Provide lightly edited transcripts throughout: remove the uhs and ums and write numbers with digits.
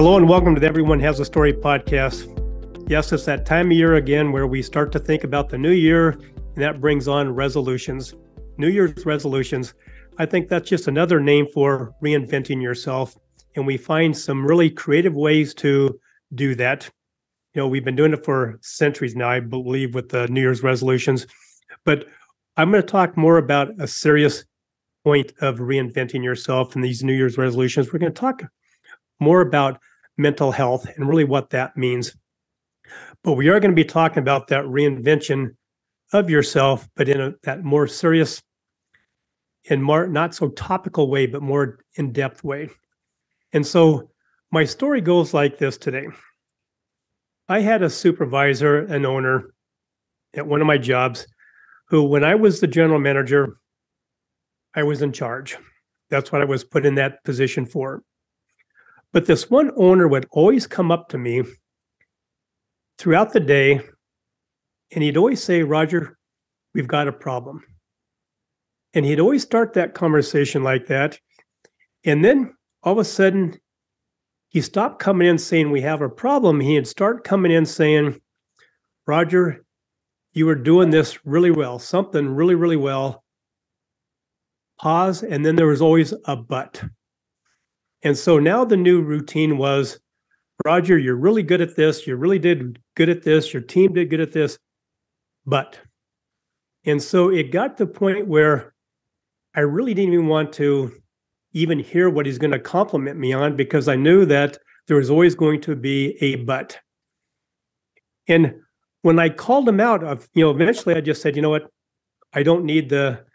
Hello and welcome to the Everyone Has a Story podcast. Yes, it's that time of year again where we start to think about the new year, and that brings on resolutions. New Year's resolutions. I think that's just another name for reinventing yourself. And we find some really creative ways to do that. You know, we've been doing it for centuries now, I believe, with the New Year's resolutions. But I'm going to talk more about a serious point of reinventing yourself in these New Year's resolutions. We're going to talk more about mental health and really what that means. But we are going to be talking about that reinvention of yourself, but in that more serious and more not so topical way, but more in-depth way. And so my story goes like this today. I had a supervisor, an owner at one of my jobs who, when I was the general manager, I was in charge. That's what I was put in that position for. But this one owner would always come up to me throughout the day, and he'd always say, "Roger, we've got a problem." And he'd always start that conversation like that. And then all of a sudden, he stopped coming in saying, "We have a problem." He'd start coming in saying, "Roger, you were doing this really well, something really, really well." Pause, and then there was always a but. And so now the new routine was, "Roger, you're really good at this. You really did good at this. Your team did good at this, but." And so it got to the point where I really didn't even want to even hear what he's going to compliment me on, because I knew that there was always going to be a but. And when I called him out, eventually I just said, "You know what? I don't need the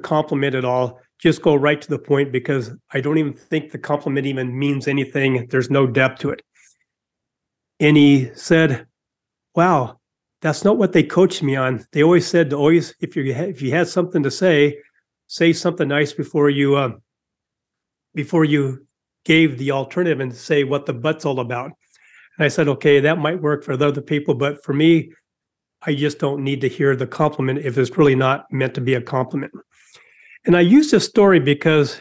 compliment at all. Just go right to the point, because I don't even think the compliment even means anything. There's no depth to it." And he said, "Wow, that's not what they coached me on. They always said to always, if you had something to say something nice before you gave the alternative and say what the but's all about." And I said, "Okay, that might work for the other people, but for me, I just don't need to hear the compliment if it's really not meant to be a compliment." And I use this story because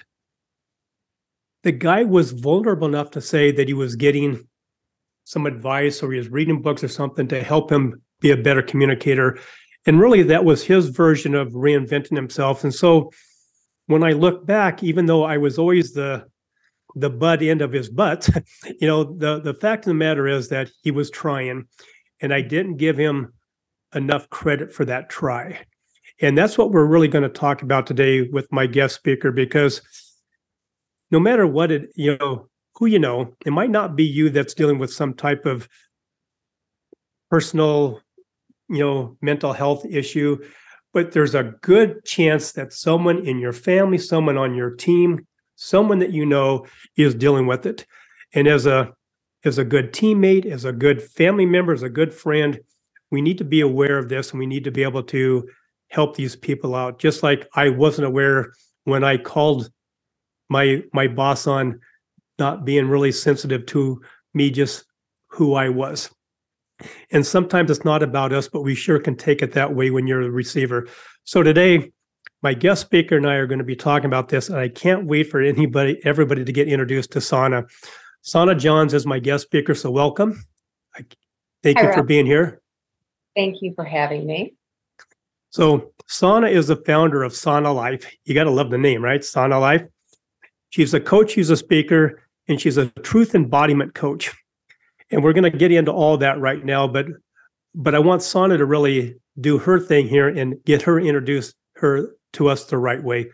the guy was vulnerable enough to say that he was getting some advice, or he was reading books or something to help him be a better communicator. And really, that was his version of reinventing himself. And so when I look back, even though I was always the butt end of his butt, the fact of the matter is that he was trying, and I didn't give him enough credit for that try. And that's what we're really going to talk about today with my guest speaker, because no matter what who it might not be you that's dealing with some type of personal, mental health issue, but there's a good chance that someone in your family, someone on your team, someone that is dealing with it. And as a good teammate, as a good family member, as a good friend, we need to be aware of this, and we need to be able to help these people out. Just like I wasn't aware when I called my boss on not being really sensitive to me, just who I was. And sometimes it's not about us, but we sure can take it that way when you're the receiver. So today, my guest speaker and I are going to be talking about this, and I can't wait for everybody to get introduced to Sonna. Sonna Johns is my guest speaker, so welcome. Thank you for being here. Thank you for having me. So Sonna is the founder of Sonna Life. You got to love the name, right? Sonna Life. She's a coach, she's a speaker, and she's a truth embodiment coach. And we're going to get into all that right now, but I want Sonna to really do her thing here and get her introduced her to us the right way.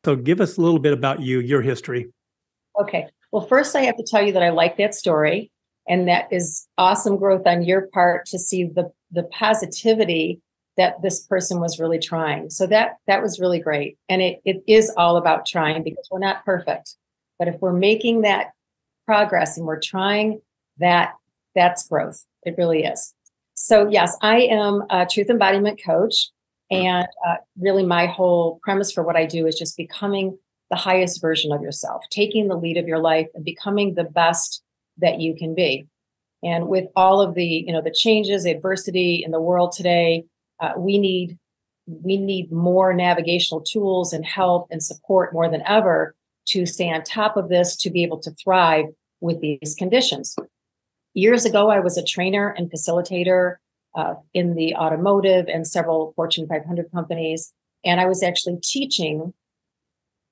So give us a little bit about you, your history. Okay. Well, first I have to tell you that I like that story, and that is awesome growth on your part to see the positivity that this person was really trying. So that was really great. And it is all about trying, because we're not perfect. But if we're making that progress and we're trying, that's growth. It really is. So yes, I am a truth embodiment coach. And really my whole premise for what I do is just becoming the highest version of yourself, taking the lead of your life and becoming the best that you can be. And with all of the changes, adversity in the world today, we need more navigational tools and help and support more than ever. to stay on top of this, to be able to thrive with these conditions. Years ago, I was a trainer and facilitator in the automotive and several Fortune 500 companies. And I was actually teaching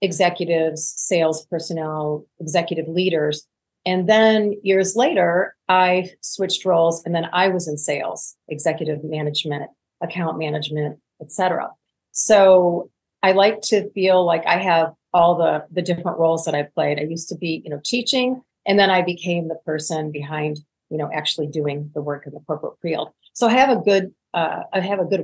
executives, sales personnel, executive leaders. And then years later, I switched roles, and then I was in sales, executive management, account management, etc. So I like to feel like I have all the different roles that I played. I used to be, teaching, and then I became the person behind, actually doing the work in the corporate field. So I have a good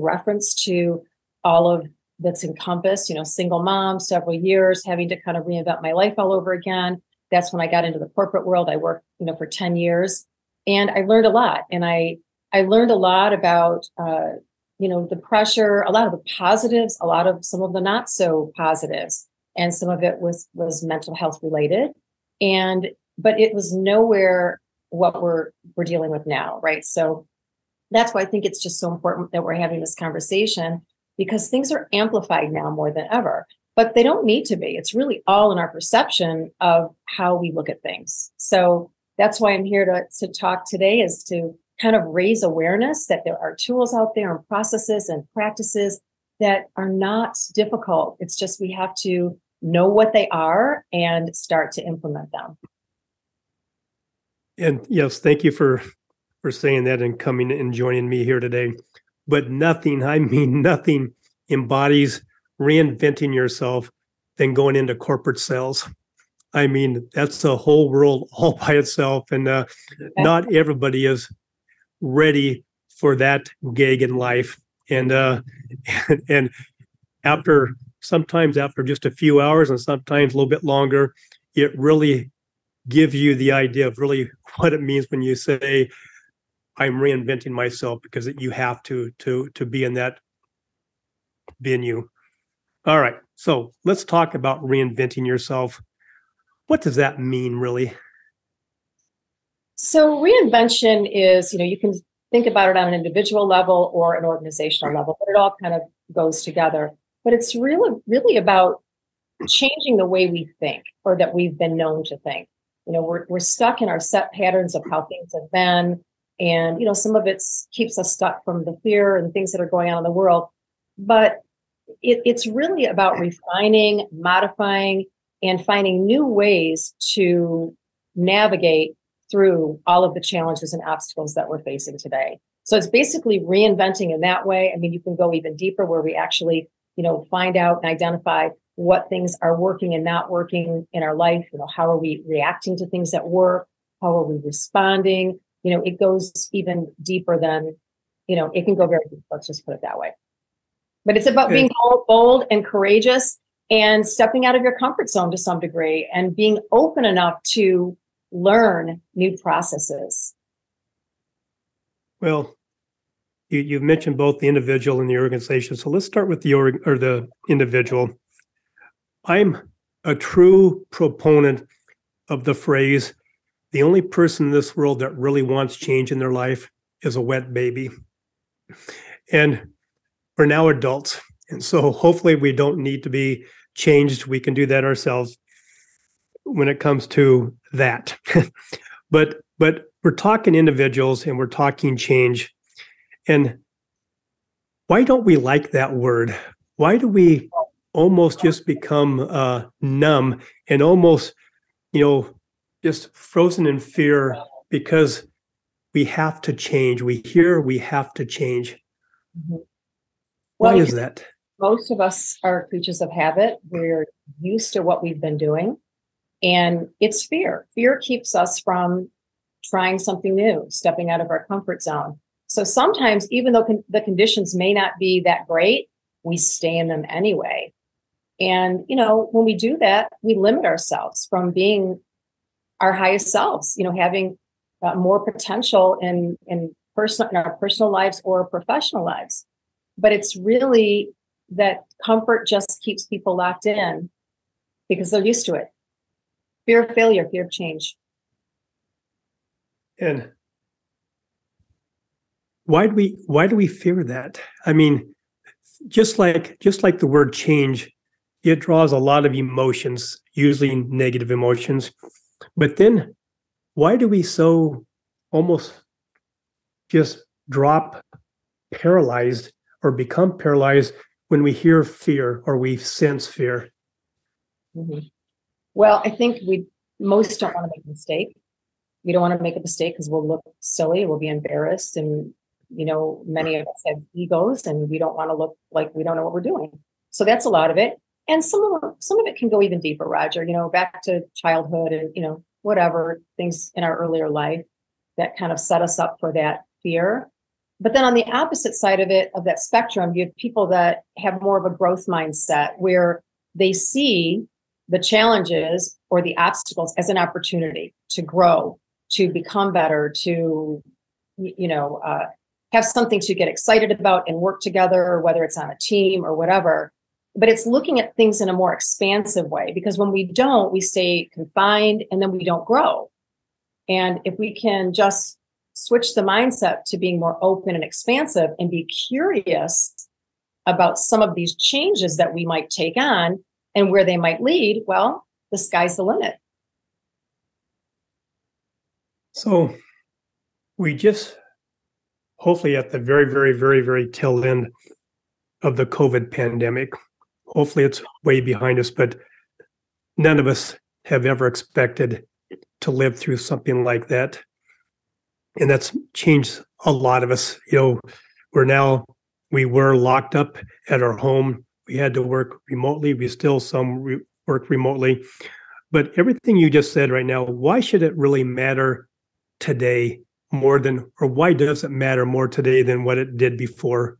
reference to all of that's encompassed, single mom, several years, having to kind of reinvent my life all over again. That's when I got into the corporate world. I worked, for 10 years, and I learned a lot. And I learned a lot about, the pressure, a lot of the positives, some of the not so positives, and some of it was mental health related. But it was nowhere what we're dealing with now, right? So that's why I think it's just so important that we're having this conversation, because things are amplified now more than ever. But they don't need to be. It's really all in our perception of how we look at things. So that's why I'm here to talk today, is to kind of raise awareness that there are tools out there and processes and practices that are not difficult. It's just we have to know what they are and start to implement them. And yes, thank you for saying that and coming and joining me here today. But nothing embodies reinventing yourself than going into corporate sales. I mean, that's a whole world all by itself. And not everybody is ready for that gig in life. And and sometimes after just a few hours, and sometimes a little bit longer, it really gives you the idea of really what it means when you say, I'm reinventing myself, because you have to be in that venue. All right, so let's talk about reinventing yourself. What does that mean, really? So reinvention is, you can think about it on an individual level or an organizational level, but it all kind of goes together. But it's really about changing the way we think, or that we've been known to think. We're stuck in our set patterns of how things have been. And, some of it keeps us stuck from the fear and things that are going on in the world. But it's really about refining, modifying, and finding new ways to navigate through all of the challenges and obstacles that we're facing today. So it's basically reinventing in that way. I mean, you can go even deeper, where we actually, find out and identify what things are working and not working in our life. How are we reacting to things that work? How are we responding? It goes even deeper than, it can go very deep. Let's just put it that way. But it's about being bold and courageous and stepping out of your comfort zone to some degree, and being open enough to learn new processes. Well, you've mentioned both the individual and the organization. So let's start with the individual. I'm a true proponent of the phrase, the only person in this world that really wants change in their life is a wet baby. And we're now adults. And so hopefully we don't need to be changed. We can do that ourselves when it comes to that. But we're talking individuals, and we're talking change. And why don't we like that word? Why do we almost just become numb and almost, just frozen in fear because we have to change? We have to change. Mm-hmm. Why is that? Most of us are creatures of habit. We're used to what we've been doing. And it's fear. Fear keeps us from trying something new, stepping out of our comfort zone. So sometimes, even though the conditions may not be that great, we stay in them anyway. And, when we do that, we limit ourselves from being our highest selves, having more potential in our personal lives or professional lives. But it's really that comfort just keeps people locked in because they're used to it. Fear of failure, fear of change. And why do we fear that? I mean, just like the word change it draws a lot of emotions, usually negative emotions. But then why do we so almost just drop paralyzed or become paralyzed when we hear fear or we sense fear? Mhm. Well, I think we most don't want to make a mistake. We don't want to make a mistake because we'll look silly, we'll be embarrassed. And, many of us have egos and we don't want to look like we don't know what we're doing. So that's a lot of it. And some of it can go even deeper, Roger, back to childhood and, whatever things in our earlier life that kind of set us up for that fear. But then on the opposite side of it, of that spectrum, you have people that have more of a growth mindset where they see the challenges or the obstacles as an opportunity to grow, to become better, to, have something to get excited about and work together, or whether it's on a team or whatever. But it's looking at things in a more expansive way, because when we don't, we stay confined and then we don't grow. And if we can just switch the mindset to being more open and expansive and be curious about some of these changes that we might take on and where they might lead, well, the sky's the limit. So we just hopefully at the very, very, very, very tail end of the COVID pandemic. Hopefully it's way behind us, but none of us have ever expected to live through something like that. And that's changed a lot of us. We were locked up at our home. We had to work remotely. We still work remotely. But everything you just said right now, why should it really matter today or why does it matter more today than what it did before?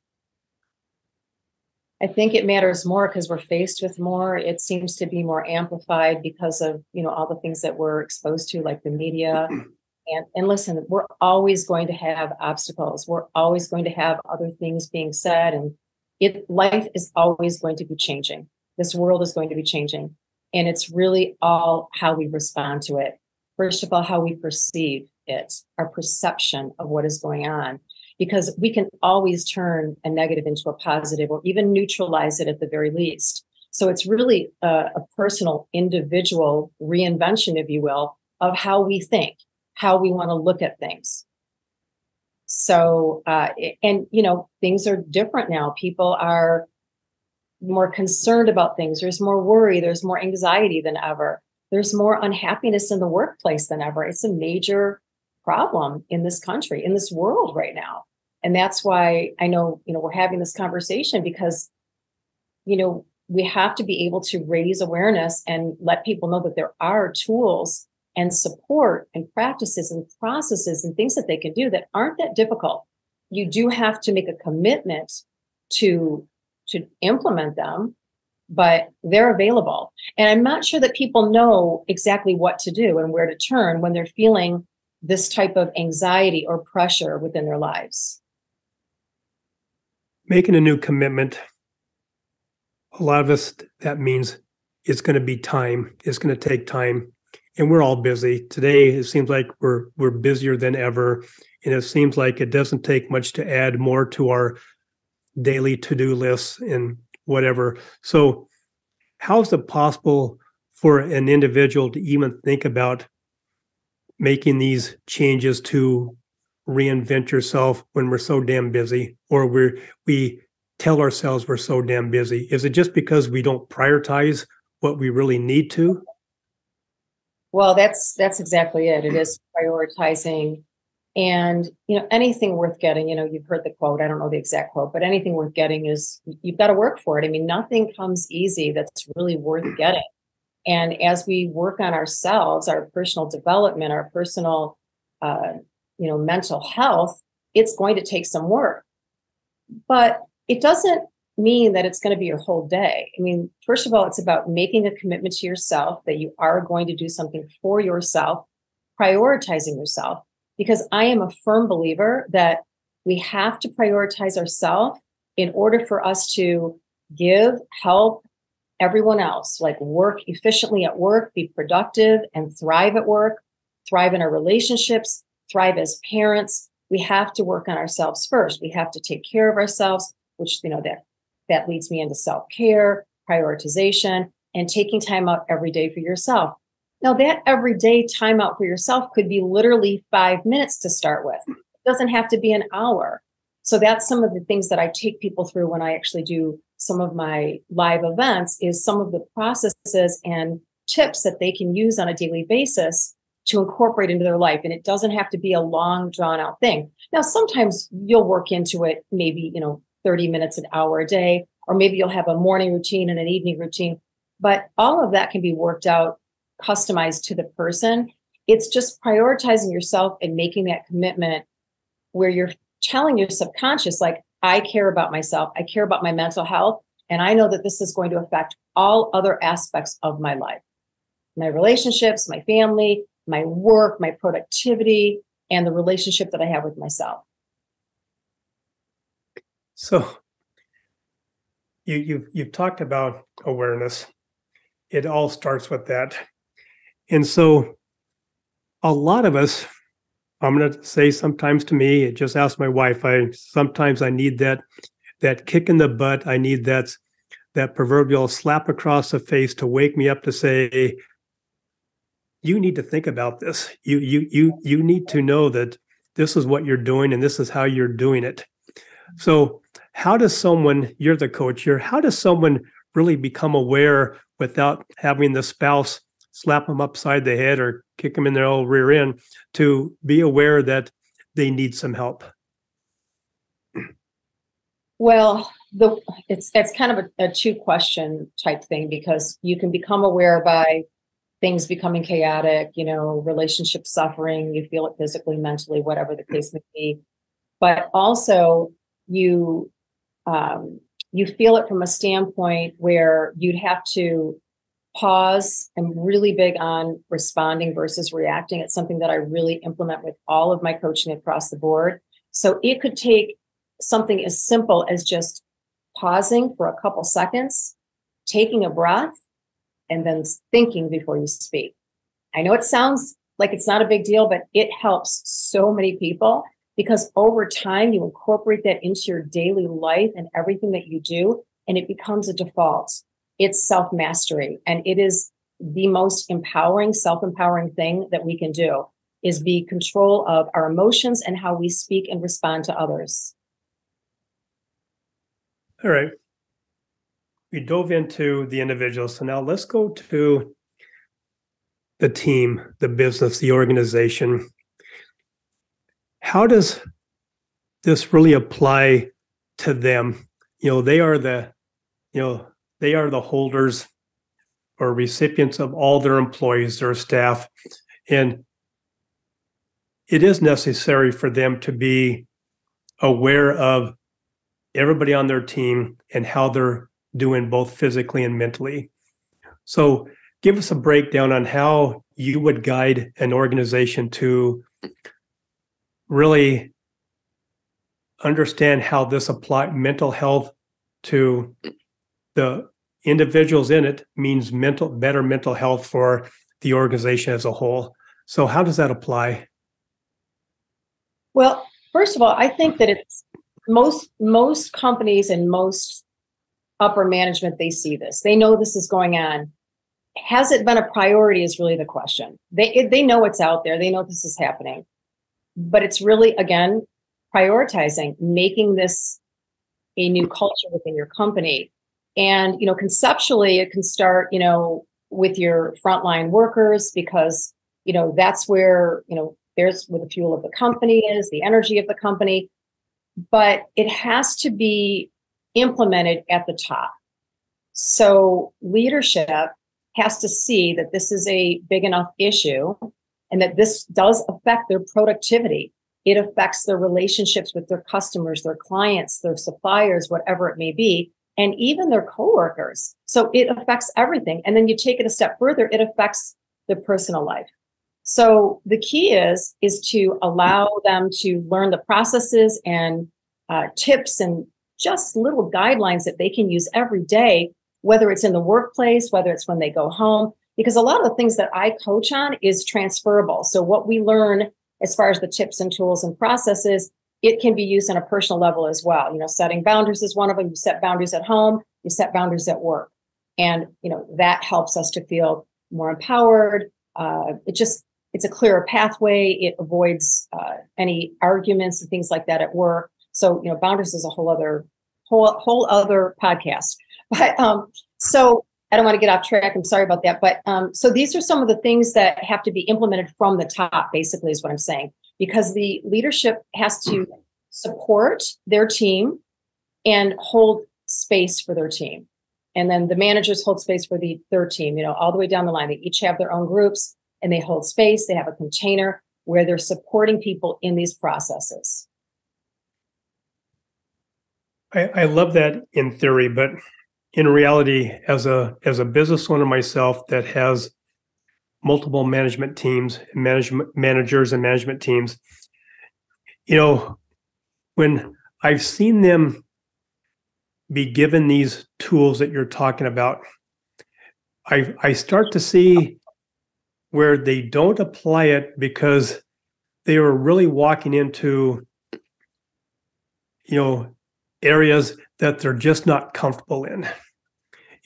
I think it matters more because we're faced with more. It seems to be more amplified because of, all the things that we're exposed to, like the media. And listen, we're always going to have obstacles. We're always going to have other things being said. And life is always going to be changing. This world is going to be changing. And it's really all how we respond to it. First of all, how we perceive it, our perception of what is going on, because we can always turn a negative into a positive or even neutralize it at the very least. So it's really a personal, individual reinvention, if you will, of how we think, how we want to look at things. So, things are different now. People are more concerned about things. There's more worry. There's more anxiety than ever. There's more unhappiness in the workplace than ever. It's a major problem in this country, in this world right now. And that's why I know, we're having this conversation because, we have to be able to raise awareness and let people know that there are tools and support and practices and processes and things that they can do that aren't that difficult. You do have to make a commitment to implement them, but they're available. And I'm not sure that people know exactly what to do and where to turn when they're feeling this type of anxiety or pressure within their lives. Making a new commitment, a lot of us, that means it's going to be time. It's going to take time. And we're all busy. Today, it seems like we're busier than ever. And it seems like it doesn't take much to add more to our daily to-do lists and whatever. So how is it possible for an individual to even think about making these changes to reinvent yourself when we're so damn busy, or we tell ourselves we're so damn busy? Is it just because we don't prioritize what we really need to? Well, that's exactly it. It is prioritizing. And, anything worth getting, you've heard the quote, I don't know the exact quote, but anything worth getting is you've got to work for it. I mean, nothing comes easy that's really worth getting. And as we work on ourselves, our personal development, our personal, mental health, it's going to take some work. But it doesn't mean that it's going to be your whole day. I mean, first of all, it's about making a commitment to yourself that you are going to do something for yourself, prioritizing yourself, because I am a firm believer that we have to prioritize ourselves in order for us to help everyone else, like work efficiently at work, be productive and thrive at work, thrive in our relationships, thrive as parents. We have to work on ourselves first. We have to take care of ourselves, which, that leads me into self-care, prioritization, and taking time out every day for yourself. Now, that everyday time out for yourself could be literally 5 minutes to start with. It doesn't have to be an hour. So that's some of the things that I take people through when I actually do some of my live events, is some of the processes and tips that they can use on a daily basis to incorporate into their life. And it doesn't have to be a long, drawn out thing. Now, sometimes you'll work into it, maybe, 30 minutes, an hour a day, or maybe you'll have a morning routine and an evening routine. But all of that can be worked out, customized to the person. It's just prioritizing yourself and making that commitment where you're telling your subconscious, like, I care about myself, I care about my mental health, and I know that this is going to affect all other aspects of my life, my relationships, my family, my work, my productivity, and the relationship that I have with myself. So you've talked about awareness. It all starts with that. And so a lot of us, I'm going to say sometimes to me, just ask my wife, sometimes I need that kick in the butt. I need that proverbial slap across the face to wake me up to say, you need to think about this. You need to know that this is what you're doing and this is how you're doing it. So how does someone, you're the coach here, how does someone really become aware without having the spouse slap them upside the head or kick them in their old rear end, to be aware that they need some help? Well, it's kind of a two question type thing, because you can become aware by things becoming chaotic, relationship suffering, you feel it physically, mentally, whatever the case may be. But also you feel it from a standpoint where you'd have to pause. I'm really big on responding versus reacting. It's something that I really implement with all of my coaching across the board. So it could take something as simple as just pausing for a couple seconds, taking a breath, and then thinking before you speak. I know it sounds like it's not a big deal, but it helps so many people, because over time you incorporate that into your daily life and everything that you do, and it becomes a default. It's self-mastery, and it is the most empowering, self-empowering thing that we can do, is be control of our emotions and how we speak and respond to others. All right. We dove into the individual. So now let's go to the team, the business, the organization. How does this really apply to them? They are the holders or recipients of all their employees, their staff. And it is necessary for them to be aware of everybody on their team and how they're doing both physically and mentally. So give us a breakdown on how you would guide an organization to really understand how this applies mental health to the individuals in it, means better mental health for the organization as a whole. So how does that apply? Well, first of all, I think that it's most companies and most upper management, they see this. They know this is going on. Has it been a priority is really the question. They know it's out there. They know this is happening. But it's really, again, prioritizing, making this a new culture within your company. And, conceptually, it can start, with your frontline workers, because, that's where, there's where the fuel of the company is, the energy of the company. But it has to be implemented at the top. So leadership has to see that this is a big enough issue and that this does affect their productivity. It affects their relationships with their customers, their clients, their suppliers, whatever it may be, and even their coworkers. So it affects everything. And then you take it a step further, it affects their personal life. So the key is to allow them to learn the processes and tips and just little guidelines that they can use every day, whether it's in the workplace, whether it's when they go home, because a lot of the things that I coach on is transferable. So what we learn as far as the tips and tools and processes, it can be used on a personal level as well. Setting boundaries is one of them. You set boundaries at home, you set boundaries at work. And, that helps us to feel more empowered. It's a clearer pathway. It avoids any arguments and things like that at work. So, boundaries is a whole other podcast. But so I don't want to get off track. I'm sorry about that. But so these are some of the things that have to be implemented from the top, basically, is what I'm saying, because the leadership has to support their team and hold space for their team. And then the managers hold space for their team, all the way down the line. They each have their own groups and they hold space. They have a container where they're supporting people in these processes. I love that in theory, but in reality, as a business owner myself that has multiple management teams, managers and management teams, when I've seen them be given these tools that you're talking about, I start to see where they don't apply it because they are really walking into, areas that they're just not comfortable in.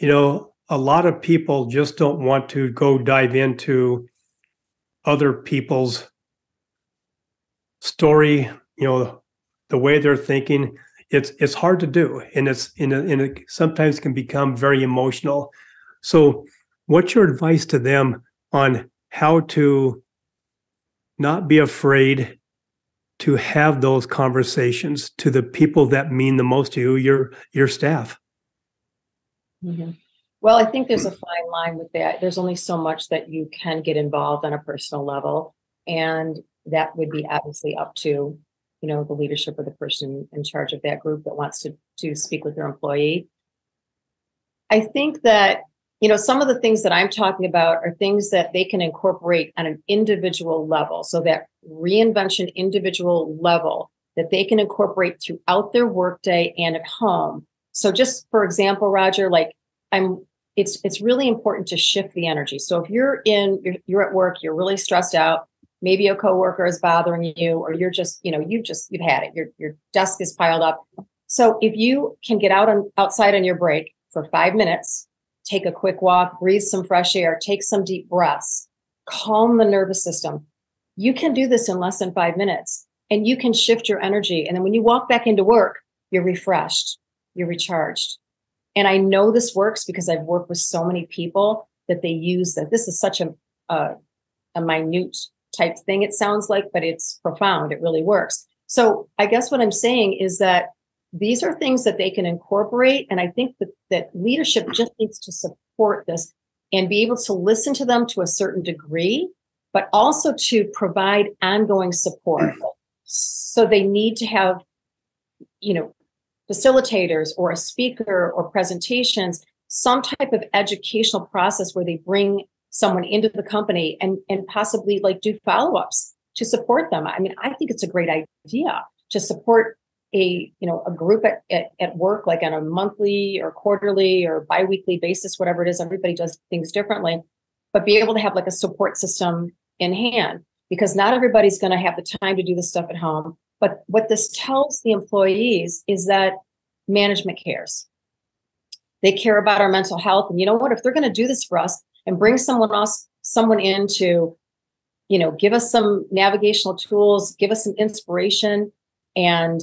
A lot of people just don't want to go dive into other people's story, the way they're thinking. It's hard to do, and it sometimes can become very emotional. So what's your advice to them on how to not be afraid to have those conversations to the people that mean the most to you, your staff? Mm-hmm. Well, I think there's a fine line with that. There's only so much that you can get involved on a personal level. And that would be obviously up to, the leadership or the person in charge of that group that wants to speak with their employee. I think that, some of the things that I'm talking about are things that they can incorporate on an individual level. So that reinvention individual level that they can incorporate throughout their workday and at home. So just for example, Roger, it's really important to shift the energy. So if you're at work, you're really stressed out, maybe a coworker is bothering you, or you're just, you've had it. Your desk is piled up. So if you can get outside on your break for 5 minutes, take a quick walk, breathe some fresh air, take some deep breaths, calm the nervous system. You can do this in less than 5 minutes, and you can shift your energy. And then when you walk back into work, you're refreshed, you're recharged. And I know this works because I've worked with so many people that they use that. This is such a minute type thing, it sounds like, but it's profound. It really works. So I guess what I'm saying is that these are things that they can incorporate. And I think that leadership just needs to support this and be able to listen to them to a certain degree, but also to provide ongoing support. So they need to have, facilitators or a speaker or presentations, some type of educational process where they bring someone into the company and possibly do follow-ups to support them. I mean, I think it's a great idea to support a group at work, like on a monthly or quarterly or biweekly basis, whatever it is. Everybody does things differently, but be able to have a support system in hand, because not everybody's going to have the time to do this stuff at home. But what this tells the employees is that management cares. They care about our mental health. And you know what? If they're going to do this for us and bring someone in to, give us some navigational tools, give us some inspiration, and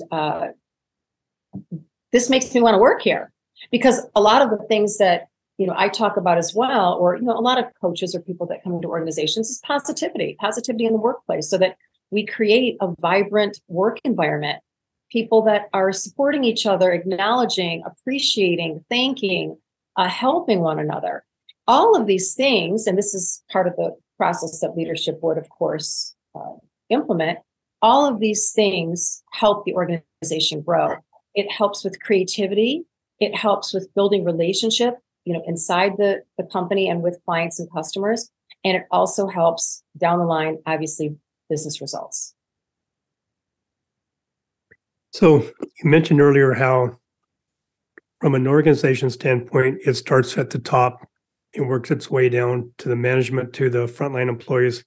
this makes me want to work here. Because a lot of the things that, I talk about as well, or, a lot of coaches or people that come into organizations, is positivity in the workplace, so that we create a vibrant work environment, people that are supporting each other, acknowledging, appreciating, thanking, helping one another. All of these things, and this is part of the process that leadership would, of course, implement. All of these things help the organization grow. It helps with creativity. It helps with building relationship, inside the company and with clients and customers. And it also helps down the line, obviously, business results. So you mentioned earlier how, from an organization standpoint, it starts at the top and works its way down to the management, to the frontline employees.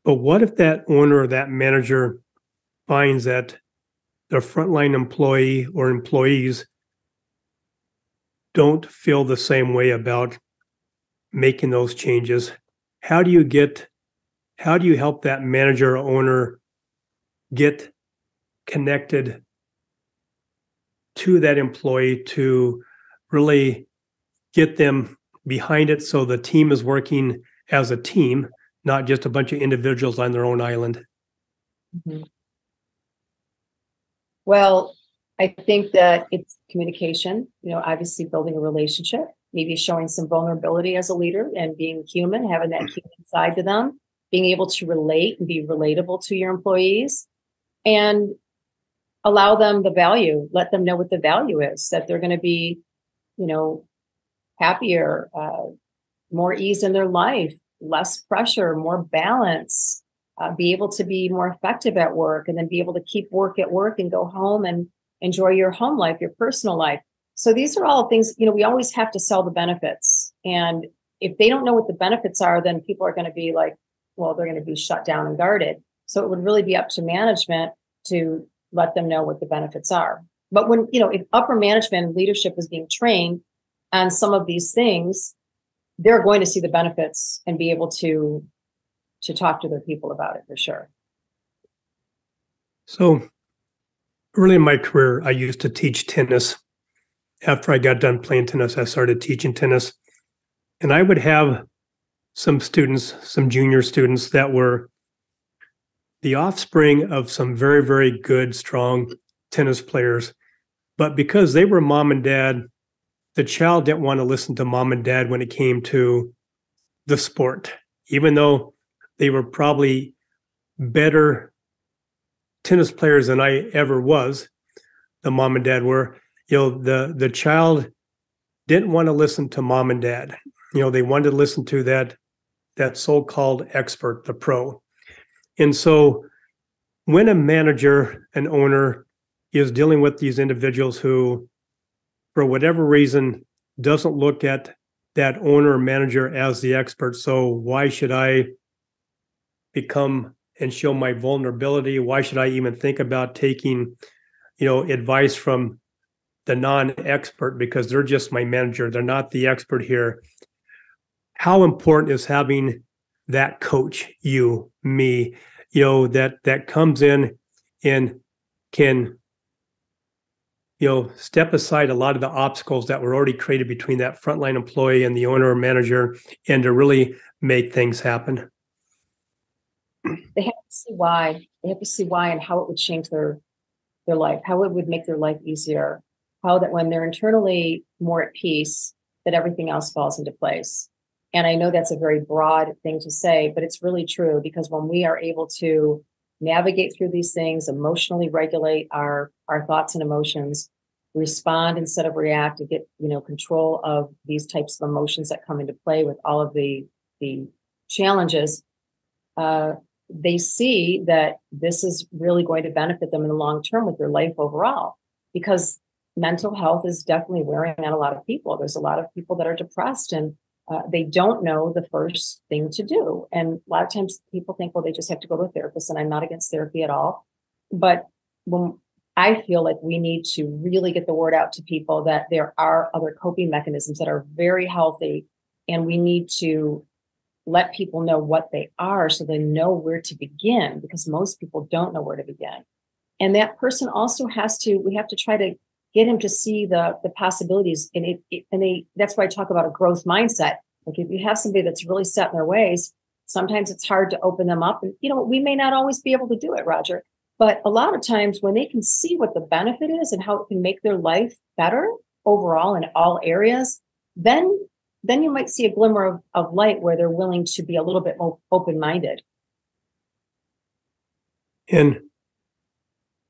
But what if that owner or that manager finds that the frontline employee or employees don't feel the same way about making those changes, how do you help that manager or owner get connected to that employee to really get them behind it so the team is working as a team, not just a bunch of individuals on their own island? Mm-hmm. Well, I think that it's communication, obviously building a relationship, maybe showing some vulnerability as a leader and being human, having that human side to them, being able to relate and be relatable to your employees, and allow them the value, let them know what the value is, that they're going to be, happier, more ease in their life, less pressure, more balance, be able to be more effective at work, and then be able to keep work at work and go home and enjoy your home life, your personal life. So these are all things, we always have to sell the benefits. And if they don't know what the benefits are, then people are going to be like, well, they're going to be shut down and guarded. So it would really be up to management to let them know what the benefits are. But when, if upper management and leadership is being trained on some of these things, they're going to see the benefits and be able to talk to their people about it for sure. So early in my career, I used to teach tennis. After I got done playing tennis, I started teaching tennis. And I would have some students, some junior students that were the offspring of some very, very good, strong tennis players. But because they were mom and dad, the child didn't want to listen to mom and dad when it came to the sport, even though they were probably better tennis players than I ever was. The mom and dad were, the child didn't want to listen to mom and dad. They wanted to listen to that so-called expert, the pro. And so when a manager, an owner is dealing with these individuals who, for whatever reason, doesn't look at that owner or manager as the expert. So why should I become and show my vulnerability? Why should I even think about taking, advice from the non-expert because they're just my manager? They're not the expert here. How important is having that coach, you, me, that comes in and can, step aside a lot of the obstacles that were already created between that frontline employee and the owner or manager, and to really make things happen? They have to see why. They have to see why and how it would change their life, how it would make their life easier, how that when they're internally more at peace, that everything else falls into place. And I know that's a very broad thing to say, but it's really true, because when we are able to navigate through these things, emotionally regulate our thoughts and emotions, respond instead of react, to get control of these types of emotions that come into play with all of the challenges, they see that this is really going to benefit them in the long term with their life overall, because mental health is definitely wearing on a lot of people. There's a lot of people that are depressed and they don't know the first thing to do. And a lot of times people think, well, they just have to go to a therapist, and I'm not against therapy at all. But when I feel like we need to really get the word out to people that there are other coping mechanisms that are very healthy, and we need to let people know what they are so they know where to begin, because most people don't know where to begin. And that person also we have to try to get him to see the possibilities. And that's why I talk about a growth mindset. Like if you have somebody that's really set in their ways, sometimes it's hard to open them up. And, we may not always be able to do it, Roger, but a lot of times when they can see what the benefit is and how it can make their life better overall in all areas, then you might see a glimmer of light where they're willing to be a little bit more open-minded. And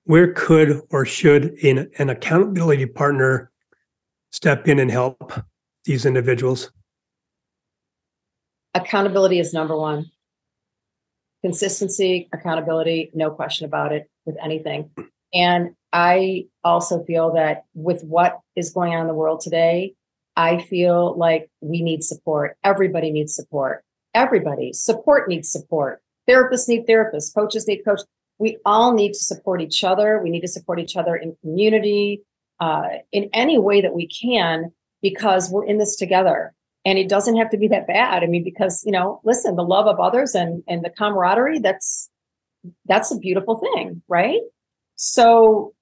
where could or should an accountability partner step in and help these individuals? Accountability is number one. Consistency, accountability, no question about it with anything. And I also feel that with what is going on in the world today, I feel like we need support. Everybody needs support. Everybody. Support needs support. Therapists need therapists. Coaches need coaches. We all need to support each other. We need to support each other in community, in any way that we can, because we're in this together. And it doesn't have to be that bad. I mean, because, listen, the love of others and the camaraderie, that's a beautiful thing, right? So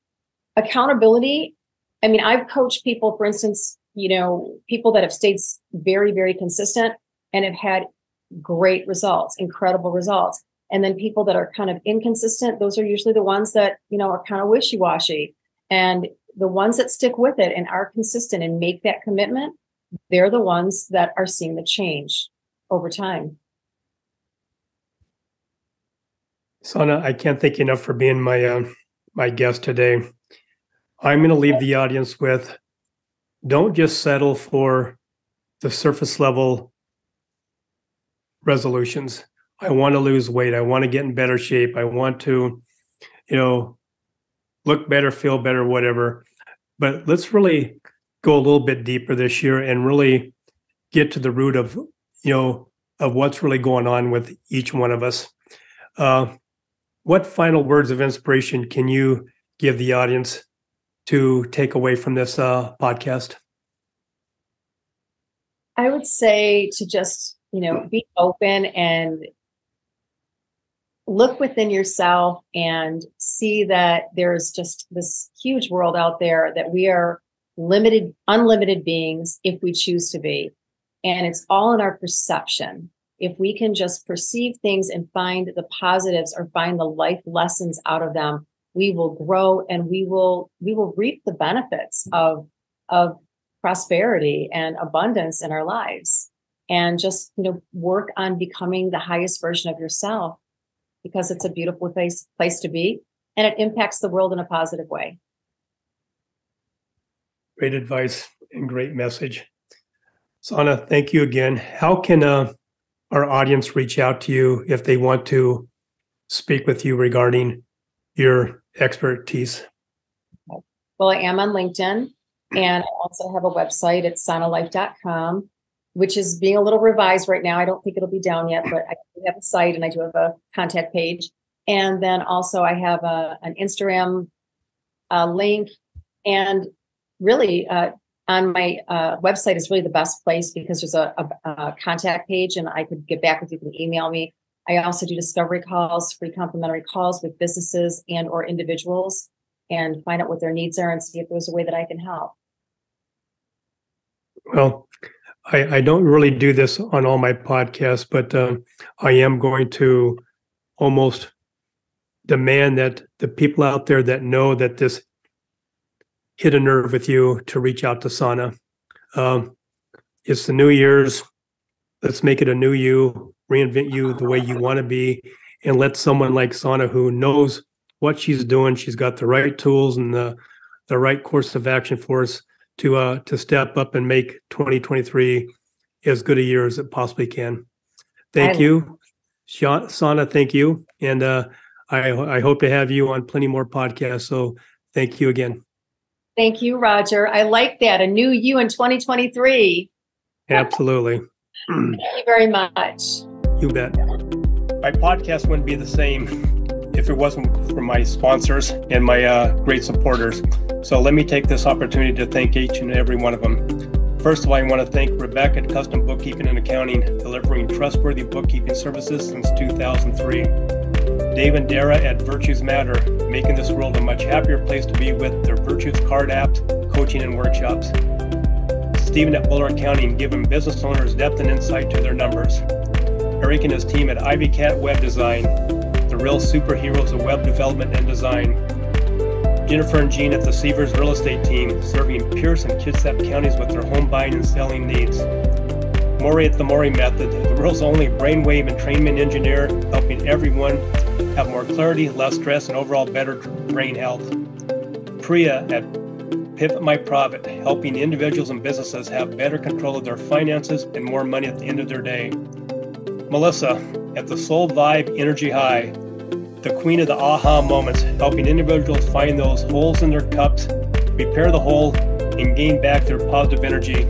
accountability, I mean, I've coached people, for instance, people that have stayed very, very consistent and have had great results, incredible results. And then people that are kind of inconsistent, those are usually the ones that, are kind of wishy-washy. And the ones that stick with it and are consistent and make that commitment, they're the ones that are seeing the change over time. Sonna, I can't thank you enough for being my guest today. I'm going to leave the audience with, don't just settle for the surface level resolutions. I want to lose weight. I want to get in better shape. I want to, look better, feel better, whatever. But let's really go a little bit deeper this year and really get to the root of, of what's really going on with each one of us. What final words of inspiration can you give the audience to take away from this podcast? I would say to just, be open and look within yourself and see that there's just this huge world out there, that we are unlimited beings if we choose to be. And it's all in our perception. If we can just perceive things and find the positives or find the life lessons out of them, we will grow and we will reap the benefits of prosperity and abundance in our lives. And just, work on becoming the highest version of yourself, because it's a beautiful place to be, and it impacts the world in a positive way. Great advice and great message. Sonna, thank you again. How can our audience reach out to you if they want to speak with you regarding your expertise? Well, I am on LinkedIn, and I also have a website at sonnalife.com, which is being a little revised right now. I don't think it'll be down yet, but I do have a site and I do have a contact page. And then also I have an Instagram link, and really on my website is really the best place, because there's a contact page and I could get back with you. You can email me. I also do discovery calls, free complimentary calls with businesses and or individuals, and find out what their needs are and see if there's a way that I can help. Well, I don't really do this on all my podcasts, but I am going to almost demand that the people out there that know that this hit a nerve with you to reach out to Sonna. It's the New Year's. Let's make it a new you, reinvent you the way you want to be, and let someone like Sonna, who knows what she's doing, she's got the right tools and the right course of action for us to step up and make 2023 as good a year as it possibly can. Thank you, Sonna. Thank you, and I hope to have you on plenty more podcasts. So thank you again. Thank you, Roger. I like that. A new you in 2023. Absolutely. Thank you very much. You bet. My podcast wouldn't be the same if it wasn't for my sponsors and my great supporters. So let me take this opportunity to thank each and every one of them. First of all, I want to thank Rebecca at Custom Bookkeeping and Accounting, delivering trustworthy bookkeeping services since 2003. Dave and Dara at Virtues Matter, making this world a much happier place to be with their Virtues card apps, coaching, and workshops. Stephen at Buller Accounting, giving business owners depth and insight to their numbers. Eric and his team at Ivy Cat Web Design, the real superheroes of web development and design. Jennifer and Jean at the Seavers Real Estate Team, serving Pierce and Kitsap counties with their home buying and selling needs. Maury at the Maury Method, the world's only brainwave entrainment engineer, helping everyone have more clarity, less stress, and overall better brain health. Priya at Pivot My Profit, helping individuals and businesses have better control of their finances and more money at the end of their day. Melissa at the Soul Vibe Energy High, the queen of the aha moments, helping individuals find those holes in their cups, repair the hole, and gain back their positive energy.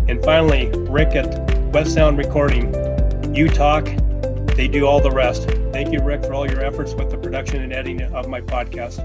And finally, Rick at West Sound Recording. You talk, they do all the rest. Thank you, Rick, for all your efforts with the production and editing of my podcast.